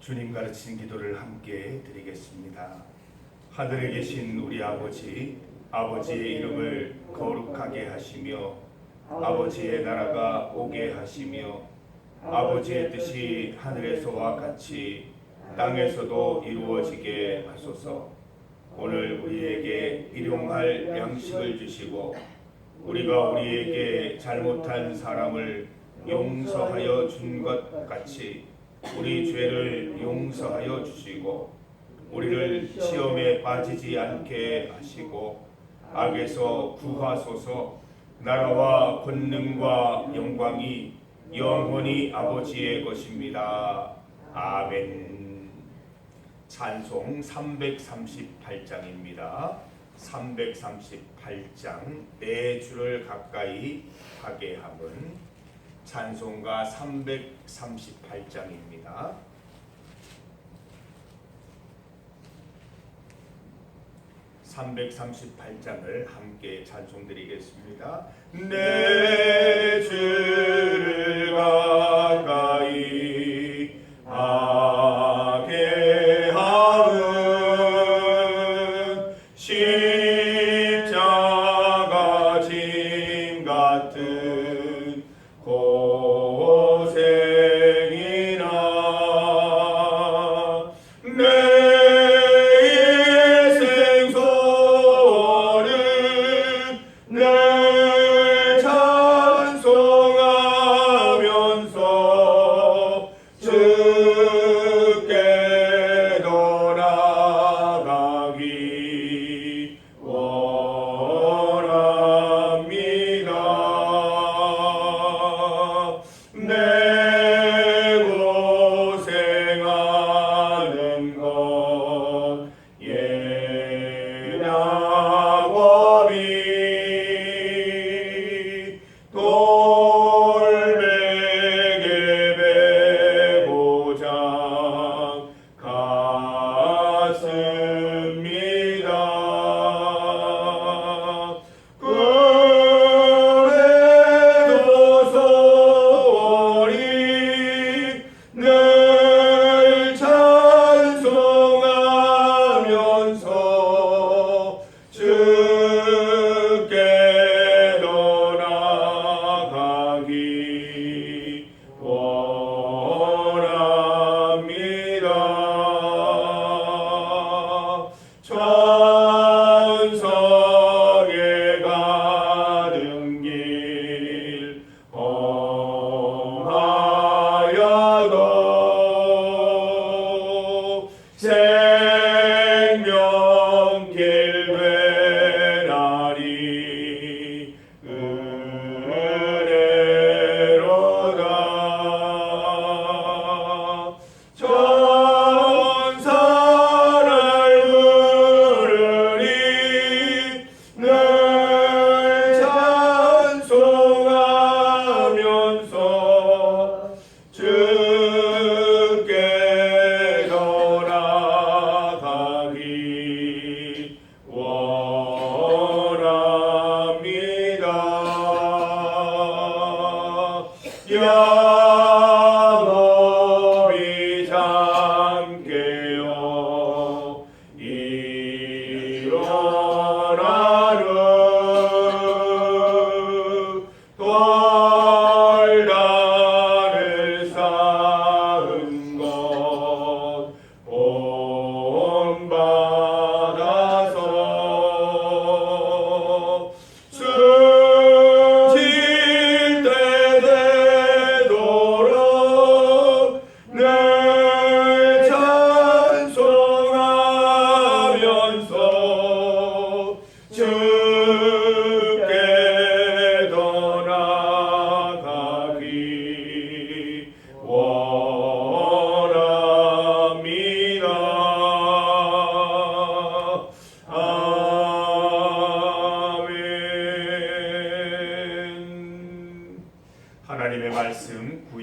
주님 가르친 기도를 함께 드리겠습니다. 하늘에 계신 우리 아버지, 아버지의 이름을 거룩하게 하시며 아버지의 나라가 오게 하시며 아버지의 뜻이 하늘에서와 같이 땅에서도 이루어지게 하소서. 오늘 우리에게 일용할 양식을 주시고 우리가 우리에게 잘못한 사람을 용서하여 준 것 같이 우리 죄를 용서하여 주시고 우리를 시험에 빠지지 않게 하시고 악에서 구하소서. 나라와 권능과 영광이 영원히 아버지의 것입니다. 아멘. 찬송 338장입니다. 338장 내 주를 가까이 하게 함은 찬송가 338장입니다. (338장을) 함께 찬송드리겠습니다. 내 주를 가까이 하게 함은 십자가 짐 같은 고생이나 내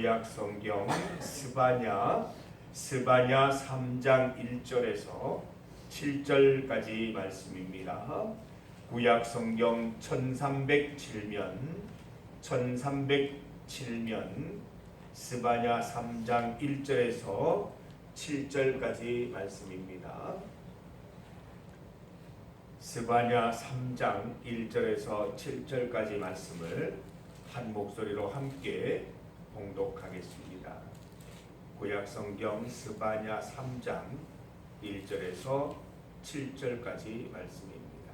구약성경 스바냐 3장 1절에서 7절까지 말씀입니다. 구약성경 1307면 스바냐 3장 1절에서 7절까지 말씀입니다. 스바냐 3장 1절에서 7절까지 말씀을 한 목소리로 함께 봉독하겠습니다. 구약성경 스바냐 3장 1절에서 7절까지 말씀입니다.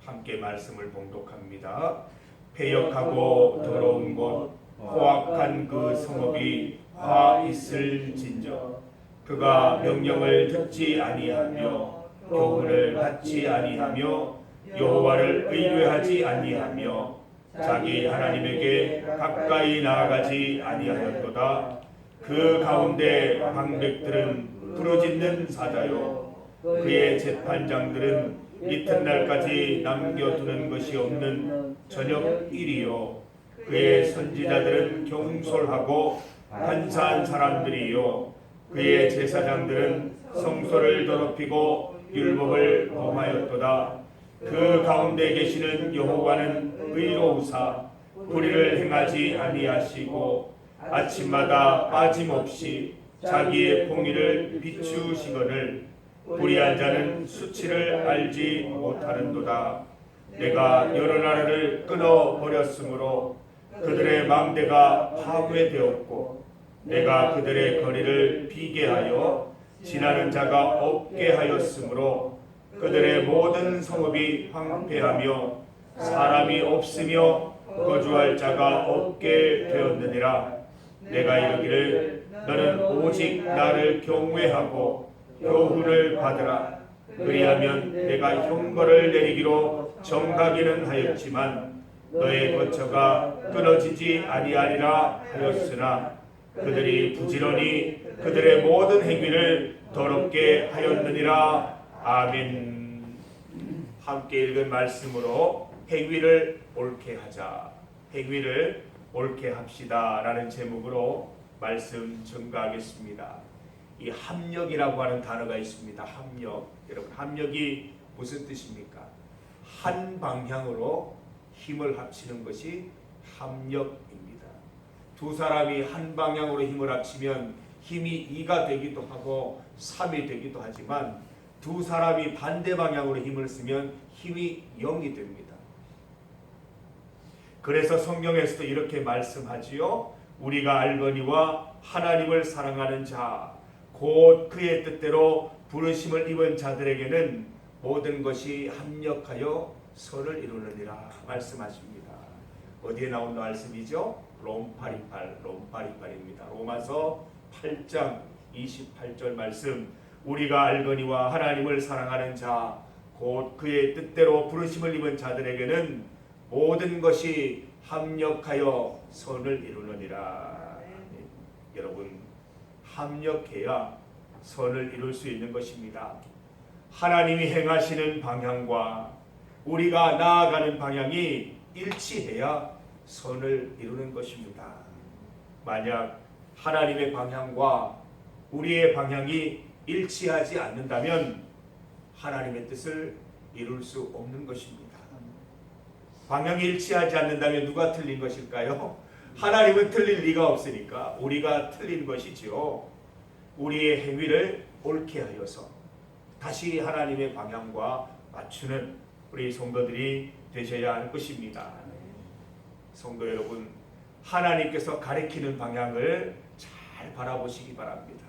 함께 말씀을 봉독합니다. 패역하고 더러운 곳 포악한 그 성읍이 화 있을진저 그가 명령을 듣지 아니하며 교훈을 받지 아니하며 여호와를 의뢰하지 아니하며 자기 하나님에게 가까이 나아가지 아니하였도다. 그 가운데 방백들은 부르짖는 사자요 그의 재판장들은 이튿날까지 남겨두는 것이 없는 저녁 일이요 그의 선지자들은 경솔하고 간사한 사람들이요 그의 제사장들은 성소를 더럽히고 율법을 범하였도다. 그 가운데 계시는 여호와는 의로우사 불의를 행하지 아니하시고 아침마다 빠짐없이 자기의 공의를 비추시거늘 불의한 자는 수치를 알지 못하는도다. 내가 여러 나라를 끊어버렸으므로 그들의 망대가 파괴되었고 내가 그들의 거리를 비게 하여 지나는 자가 없게 하였으므로 그들의 모든 성읍이 황폐하며 사람이 없으며 거주할 자가 없게 되었느니라. 내가 이르기를 너는 오직 나를 경외하고 교훈을 받으라. 그리하면 내가 형벌을 내리기로 정하기는 하였지만 너의 거처가 끊어지지 아니하리라 하였으나 그들이 부지런히 그들의 모든 행위를 더럽게 하였느니라. 아멘. 함께 읽은 말씀으로 행위를 옳게 하자, 행위를 옳게 합시다 라는 제목으로 말씀 증가하겠습니다. 이 합력이라고 하는 단어가 있습니다. 합력. 여러분, 합력이 무슨 뜻입니까? 한 방향으로 힘을 합치는 것이 합력입니다. 두 사람이 한 방향으로 힘을 합치면 힘이 2가 되기도 하고 3이 되기도 하지만 두 사람이 반대 방향으로 힘을 쓰면 힘이 0이 됩니다. 그래서 성경에서도 이렇게 말씀하지요. 우리가 알거니와 하나님을 사랑하는 자 곧 그의 뜻대로 부르심을 입은 자들에게는 모든 것이 합력하여 선을 이루느니라 말씀하십니다. 어디에 나온 말씀이죠? 롬파리팔입니다. 로마서 8장 28절 말씀. 우리가 알거니와 하나님을 사랑하는 자 곧 그의 뜻대로 부르심을 입은 자들에게는 모든 것이 합력하여 선을 이루느니라. 여러분, 합력해야 선을 이룰 수 있는 것입니다. 하나님이 행하시는 방향과 우리가 나아가는 방향이 일치해야 선을 이루는 것입니다. 만약 하나님의 방향과 우리의 방향이 일치하지 않는다면 하나님의 뜻을 이룰 수 없는 것입니다. 방향이 일치하지 않는다면 누가 틀린 것일까요? 하나님은 틀릴 리가 없으니까 우리가 틀린 것이지요. 우리의 행위를 옳게 하여서 다시 하나님의 방향과 맞추는 우리 성도들이 되셔야 할 것입니다. 성도 여러분, 하나님께서 가리키는 방향을 잘 바라보시기 바랍니다.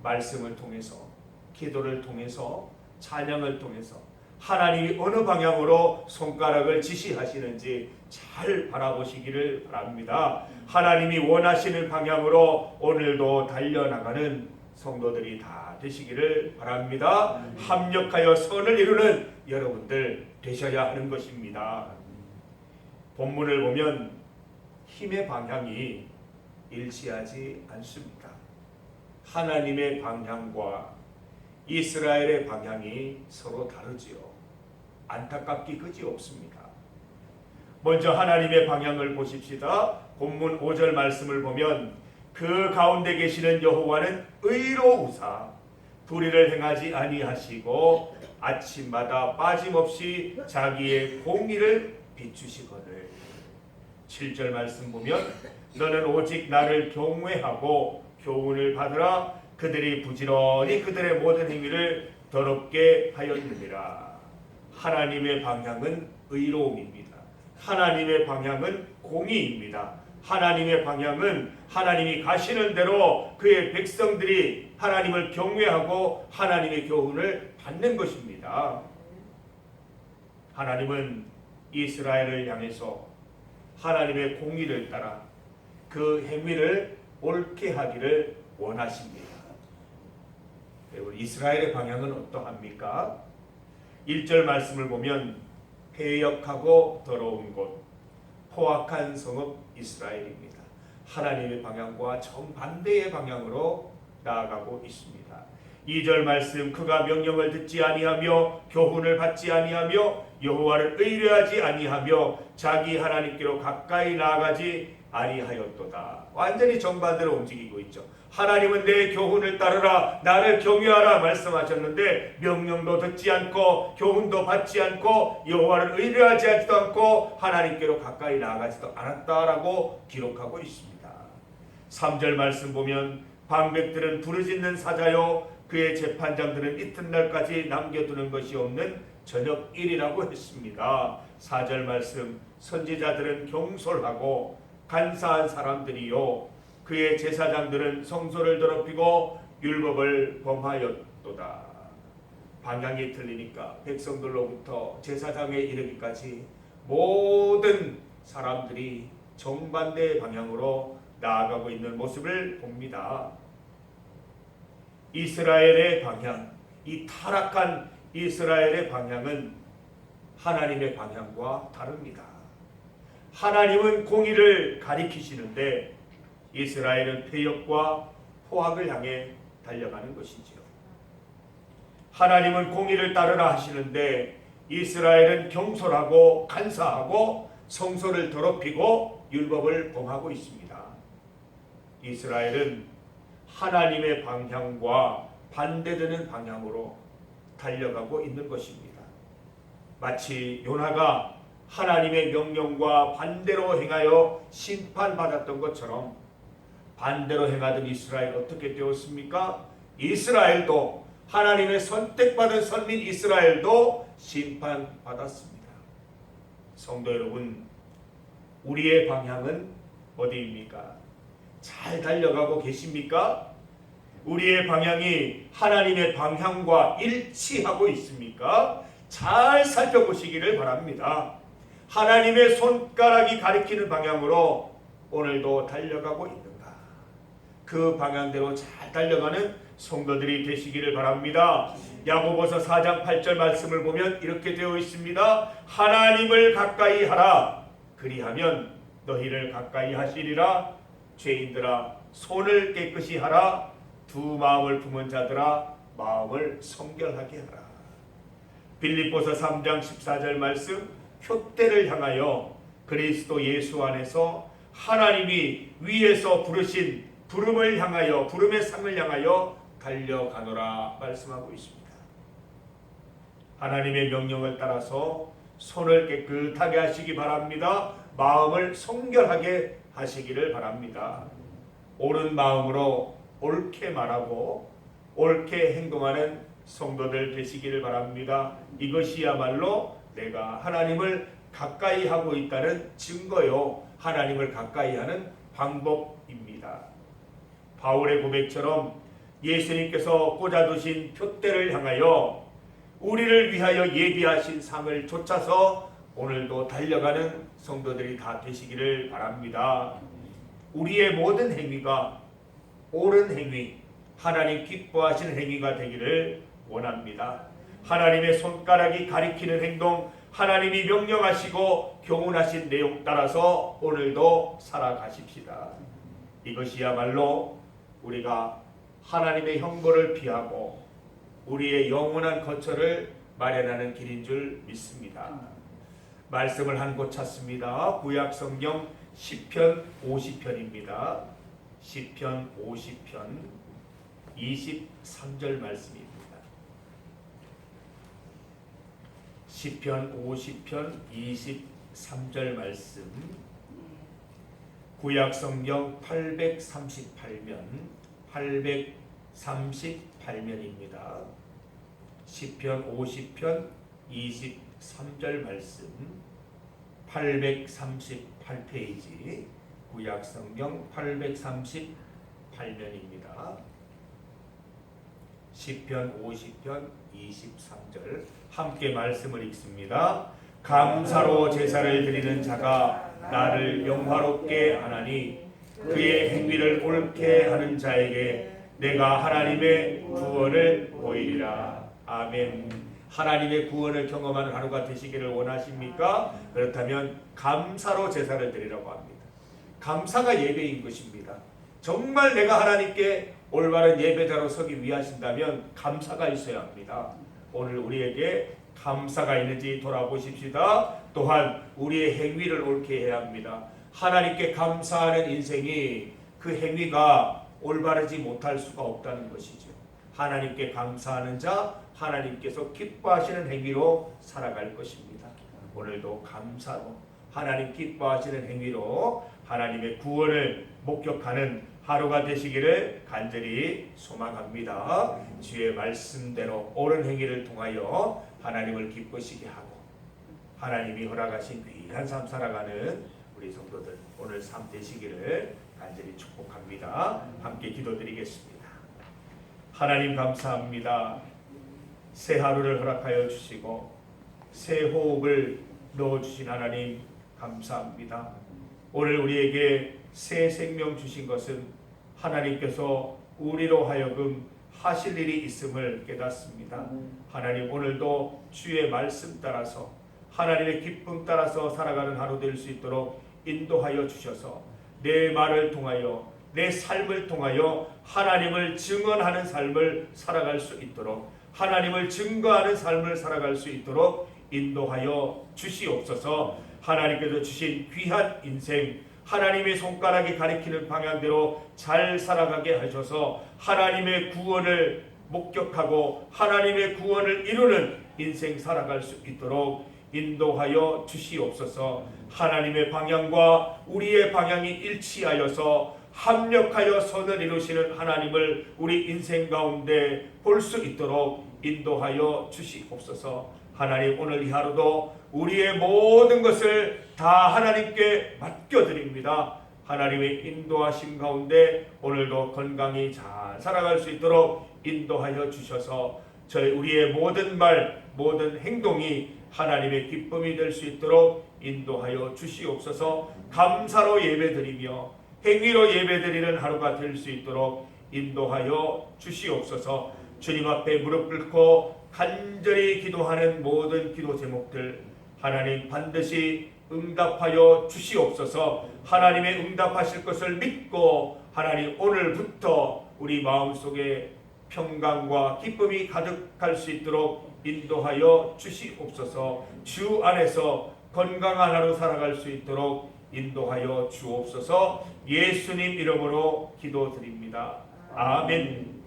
말씀을 통해서, 기도를 통해서, 찬양을 통해서 하나님이 어느 방향으로 손가락을 지시하시는지 잘 바라보시기를 바랍니다. 하나님이 원하시는 방향으로 오늘도 달려나가는 성도들이 다 되시기를 바랍니다. 합력하여 선을 이루는 여러분들 되셔야 하는 것입니다. 본문을 보면 힘의 방향이 일치하지 않습니다. 하나님의 방향과 이스라엘의 방향이 서로 다르지요. 안타깝기 그지 없습니다. 먼저 하나님의 방향을 보십시다. 본문 5절 말씀을 보면 그 가운데 계시는 여호와는 의로우사 불의를 행하지 아니하시고 아침마다 빠짐없이 자기의 공의를 비추시거늘. 7절 말씀 보면 너는 오직 나를 경외하고 교훈을 받으라. 그들이 부지런히 그들의 모든 행위를 더럽게 하였느니라. 하나님의 방향은 의로움입니다. 하나님의 방향은 공의입니다. 하나님의 방향은 하나님이 가시는 대로 그의 백성들이 하나님을 경외하고 하나님의 교훈을 받는 것입니다. 하나님은 이스라엘을 향해서 하나님의 공의를 따라 그 행위를 옳게 하기를 원하십니다. 이스라엘의 방향은 어떠합니까? 1절 말씀을 보면 패역하고 더러운 곳, 포악한 성읍 이스라엘입니다. 하나님의 방향과 정반대의 방향으로 나아가고 있습니다. 2절 말씀, 그가 명령을 듣지 아니하며 교훈을 받지 아니하며 여호와를 의뢰하지 아니하며 자기 하나님께로 가까이 나아가지 아니하였도다. 완전히 정반대로 움직이고 있죠. 하나님은 내 교훈을 따르라, 나를 경외하라 말씀하셨는데 명령도 듣지 않고 교훈도 받지 않고 여호와를 의뢰하지 않고 하나님께로 가까이 나아가지도 않았다라고 기록하고 있습니다. 3절 말씀 보면 방백들은 부르짖는 사자요 그의 재판장들은 이튿날까지 남겨두는 것이 없는 저녁일이라고 했습니다. 4절 말씀, 선지자들은 경솔하고 간사한 사람들이요 그의 제사장들은 성소를 더럽히고 율법을 범하였도다. 방향이 틀리니까 백성들로부터 제사장에 이르기까지 모든 사람들이 정반대의 방향으로 나아가고 있는 모습을 봅니다. 이스라엘의 방향, 이 타락한 이스라엘의 방향은 하나님의 방향과 다릅니다. 하나님은 공의를 가리키시는데 이스라엘은 패역과 포악을 향해 달려가는 것이지요. 하나님은 공의를 따르라 하시는데 이스라엘은 경솔하고 간사하고 성소를 더럽히고 율법을 범하고 있습니다. 이스라엘은 하나님의 방향과 반대되는 방향으로 달려가고 있는 것입니다. 마치 요나가 하나님의 명령과 반대로 행하여 심판받았던 것처럼 반대로 행하던 이스라엘 어떻게 되었습니까? 이스라엘도 하나님의 선택받은 선민 이스라엘도 심판받았습니다. 성도 여러분, 우리의 방향은 어디입니까? 잘 달려가고 계십니까? 우리의 방향이 하나님의 방향과 일치하고 있습니까? 잘 살펴보시기를 바랍니다. 하나님의 손가락이 가리키는 방향으로 오늘도 달려가고 있는가? 그 방향대로 잘 달려가는 성도들이 되시기를 바랍니다. 야고보서 4장 8절 말씀을 보면 이렇게 되어 있습니다. 하나님을 가까이 하라. 그리하면 너희를 가까이 하시리라. 죄인들아 손을 깨끗이 하라. 두 마음을 품은 자들아 마음을 성결하게 하라. 빌립보서 3장 14절 말씀, 표대를 향하여 그리스도 예수 안에서 하나님이 위에서 부르신 부름을 향하여, 부름의 상을 향하여 달려가노라 말씀하고 있습니다. 하나님의 명령을 따라서 손을 깨끗하게 하시기 바랍니다. 마음을 성결하게 하시기를 바랍니다. 옳은 마음으로 옳게 말하고 옳게 행동하는 성도들 되시기를 바랍니다. 이것이야말로 내가 하나님을 가까이 하고 있다는 증거요, 하나님을 가까이 하는 방법입니다. 바울의 고백처럼 예수님께서 꽂아두신 표대를 향하여 우리를 위하여 예비하신 상을 쫓아서 오늘도 달려가는 성도들이 다 되시기를 바랍니다. 우리의 모든 행위가 옳은 행위, 하나님 기뻐하시는 행위가 되기를 원합니다. 하나님의 손가락이 가리키는 행동, 하나님이 명령하시고 교훈하신 내용 따라서 오늘도 살아가십시다. 이것이야말로 우리가 하나님의 형벌을 피하고 우리의 영원한 거처를 마련하는 길인 줄 믿습니다. 말씀을 한 곳 찾습니다. 구약 성경 시편 50편입니다. 시편 50편 23절 말씀입니다. 시편 50편 23절 말씀, 구약 성경 838면 38면입니다. 시편 50편 23절 말씀 838페이지 구약성경 838면입니다. 시편 50편 23절 함께 말씀을 읽습니다. 감사로 제사를 드리는 자가 나를 영화롭게 하나니 그의 행위를 옳게 하는 자에게 내가 하나님의 구원을 보이리라. 아멘. 하나님의 구원을 경험하는 하루가 되시기를 원하십니까? 그렇다면 감사로 제사를 드리라고 합니다. 감사가 예배인 것입니다. 정말 내가 하나님께 올바른 예배자로 서기 위하신다면 감사가 있어야 합니다. 오늘 우리에게 감사가 있는지 돌아보십시다. 또한 우리의 행위를 옳게 해야 합니다. 하나님께 감사하는 인생이 그 행위가 올바르지 못할 수가 없다는 것이죠. 하나님께 감사하는 자, 하나님께서 기뻐하시는 행위로 살아갈 것입니다. 오늘도 감사로 하나님 기뻐하시는 행위로 하나님의 구원을 목격하는 하루가 되시기를 간절히 소망합니다. 주의 말씀대로 옳은 행위를 통하여 하나님을 기쁘시게 하고 하나님이 허락하신 귀한 삶 살아가는 우리 성도들 오늘 삶 되시기를 간절히 축복합니다. 함께 기도드리겠습니다. 하나님 감사합니다. 새 하루를 허락하여 주시고 새 호흡을 넣어주신 하나님 감사합니다. 오늘 우리에게 새 생명 주신 것은 하나님께서 우리로 하여금 하실 일이 있음을 깨닫습니다. 하나님 오늘도 주의 말씀 따라서 하나님의 기쁨 따라서 살아가는 하루 될 수 있도록 인도하여 주셔서 내 말을 통하여 내 삶을 통하여 하나님을 증언하는 삶을 살아갈 수 있도록 하나님을 증거하는 삶을 살아갈 수 있도록 인도하여 주시옵소서. 하나님께서 주신 귀한 인생 하나님의 손가락이 가리키는 방향대로 잘 살아가게 하셔서 하나님의 구원을 목격하고 하나님의 구원을 이루는 인생 살아갈 수 있도록 인도하여 주시옵소서. 하나님의 방향과 우리의 방향이 일치하여서 합력하여 선을 이루시는 하나님을 우리 인생 가운데 볼 수 있도록 인도하여 주시옵소서. 하나님 오늘 이 하루도 우리의 모든 것을 다 하나님께 맡겨드립니다. 하나님의 인도하심 가운데 오늘도 건강히 잘 살아갈 수 있도록 인도하여 주셔서 우리의 모든 말 모든 행동이 하나님의 기쁨이 될 수 있도록 인도하여 주시옵소서. 감사로 예배드리며 행위로 예배드리는 하루가 될 수 있도록 인도하여 주시옵소서. 주님 앞에 무릎 꿇고 간절히 기도하는 모든 기도 제목들 하나님 반드시 응답하여 주시옵소서. 하나님의 응답하실 것을 믿고 하나님 오늘부터 우리 마음속에 평강과 기쁨이 가득할 수 있도록 인도하여 주시옵소서. 주 안에서 건강한 하루 살아갈 수 있도록 인도하여 주옵소서. 예수님 이름으로 기도드립니다. 아멘.